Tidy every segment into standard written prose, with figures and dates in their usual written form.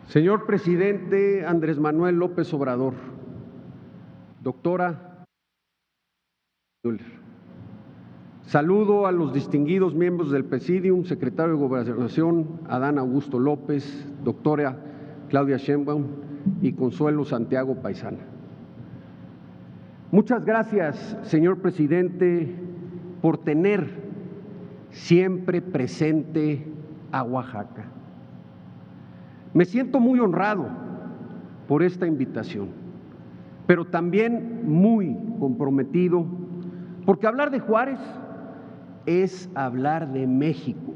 Señor presidente Andrés Manuel López Obrador, doctora Müller, saludo a los distinguidos miembros del Presidium, secretario de Gobernación Adán Augusto López, doctora Claudia Sheinbaum y Consuelo Santiago Paisana. Muchas gracias, señor presidente, por tener siempre presente a Oaxaca. Me siento muy honrado por esta invitación, pero también muy comprometido, porque hablar de Juárez es hablar de México.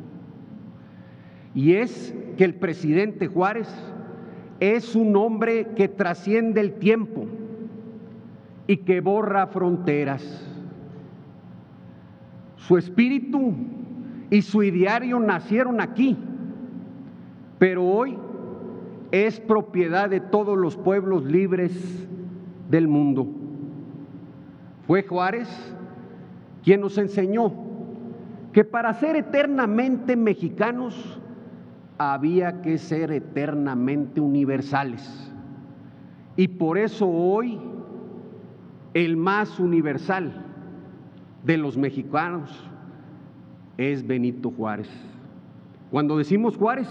Y es que el presidente Juárez es un hombre que trasciende el tiempo y que borra fronteras. Su espíritu y su ideario nacieron aquí, pero hoy es propiedad de todos los pueblos libres del mundo. Fue Juárez quien nos enseñó que para ser eternamente mexicanos había que ser eternamente universales. Y por eso hoy el más universal de los mexicanos es Benito Juárez. Cuando decimos Juárez,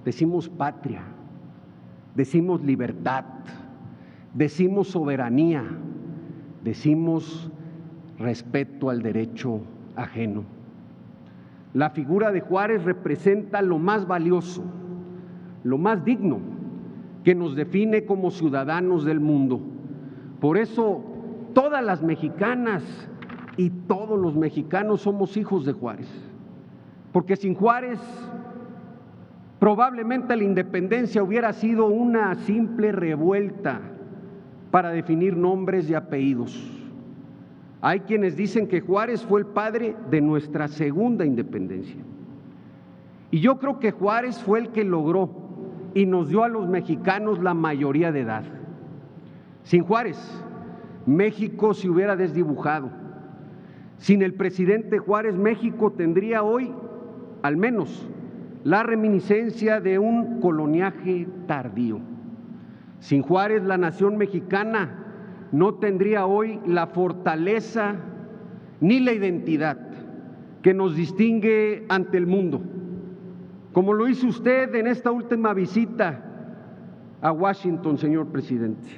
decimos patria, decimos libertad, decimos soberanía, decimos respeto al derecho ajeno. La figura de Juárez representa lo más valioso, lo más digno que nos define como ciudadanos del mundo. Por eso todas las mexicanas y todos los mexicanos somos hijos de Juárez, porque sin Juárez probablemente la independencia hubiera sido una simple revuelta para definir nombres y apellidos. Hay quienes dicen que Juárez fue el padre de nuestra segunda independencia. Y yo creo que Juárez fue el que logró y nos dio a los mexicanos la mayoría de edad. Sin Juárez, México se hubiera desdibujado. Sin el presidente Juárez, México tendría hoy, al menos, la reminiscencia de un coloniaje tardío. Sin Juárez, la nación mexicana no tendría hoy la fortaleza ni la identidad que nos distingue ante el mundo, como lo hizo usted en esta última visita a Washington, señor presidente.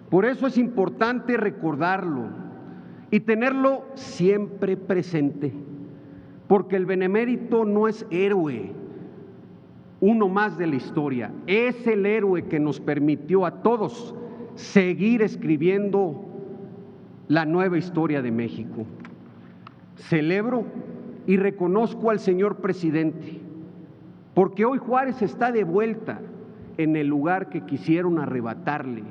Por eso es importante recordarlo y tenerlo siempre presente, porque el benemérito no es héroe, uno más de la historia, es el héroe que nos permitió a todos seguir escribiendo la nueva historia de México. Celebro y reconozco al señor presidente, porque hoy Juárez está de vuelta en el lugar que quisieron arrebatarle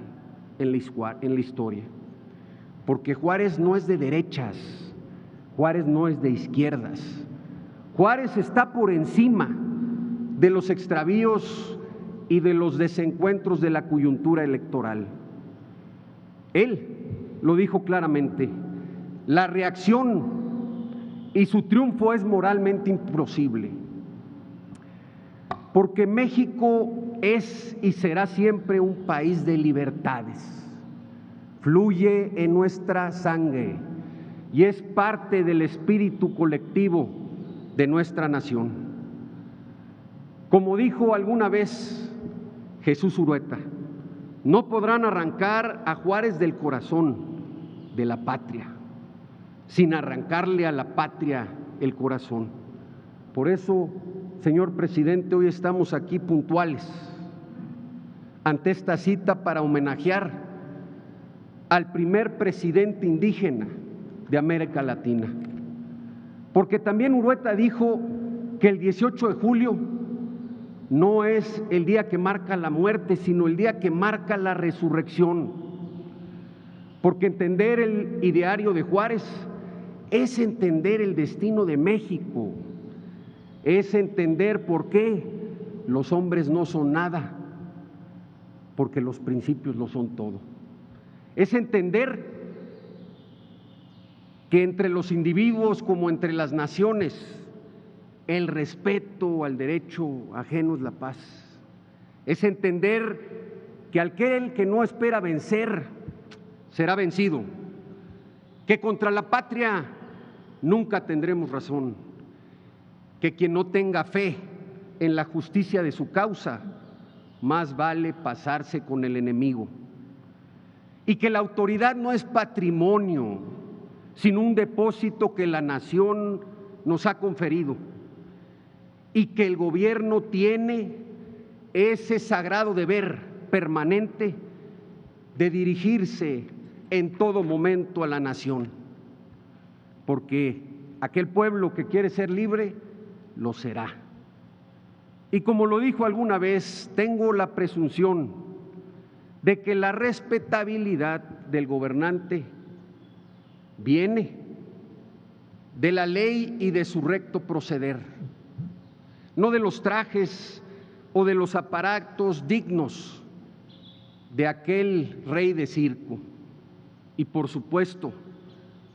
en la historia, porque Juárez no es de derechas, Juárez no es de izquierdas, Juárez está por encima de los extravíos y de los desencuentros de la coyuntura electoral. Él lo dijo claramente: la reacción y su triunfo es moralmente imposible, porque México es y será siempre un país de libertades, fluye en nuestra sangre y es parte del espíritu colectivo de nuestra nación. Como dijo alguna vez Jesús Urueta, no podrán arrancar a Juárez del corazón de la patria, sin arrancarle a la patria el corazón. Por eso, señor presidente, hoy estamos aquí puntuales ante esta cita para homenajear al primer presidente indígena de América Latina. Porque también Urueta dijo que el 18 de julio no es el día que marca la muerte, sino el día que marca la resurrección. Porque entender el ideario de Juárez es entender el destino de México, es entender por qué los hombres no son nada, porque los principios lo son todo. Es entender que entre los individuos como entre las naciones, el respeto al derecho ajeno es la paz. es entender que aquel que no espera vencer será vencido, que contra la patria nunca tendremos razón, que quien no tenga fe en la justicia de su causa, más vale pasarse con el enemigo, y que la autoridad no es patrimonio, sino un depósito que la nación nos ha conferido, y que el gobierno tiene ese sagrado deber permanente de dirigirse en todo momento a la nación, porque aquel pueblo que quiere ser libre, lo será. Y como lo dijo alguna vez, tengo la presunción de que la respetabilidad del gobernante viene de la ley y de su recto proceder, no de los trajes o de los aparatos dignos de aquel rey de circo. Y por supuesto,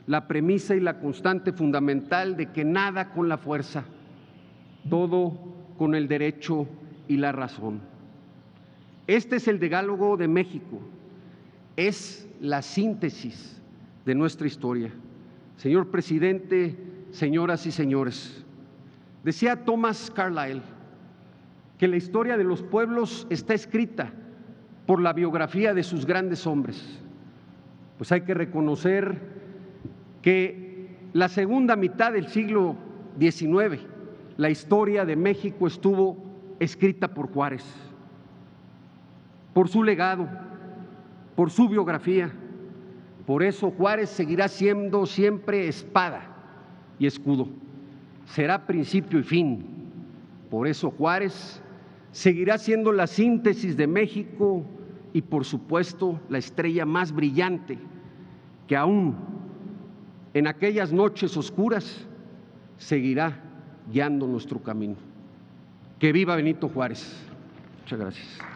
la premisa y la constante fundamental de que nada con la fuerza, todo con el derecho y la razón. Este es el decálogo de México, es la síntesis de nuestra historia. Señor presidente, señoras y señores, decía Thomas Carlyle que la historia de los pueblos está escrita por la biografía de sus grandes hombres. Pues hay que reconocer que la segunda mitad del siglo XIX, la historia de México estuvo escrita por Juárez, por su legado, por su biografía. Por eso Juárez seguirá siendo siempre espada y escudo, será principio y fin. Por eso Juárez seguirá siendo la síntesis de México y, por supuesto, la estrella más brillante que aún en aquellas noches oscuras seguirá guiando nuestro camino. Que viva Benito Juárez. Muchas gracias.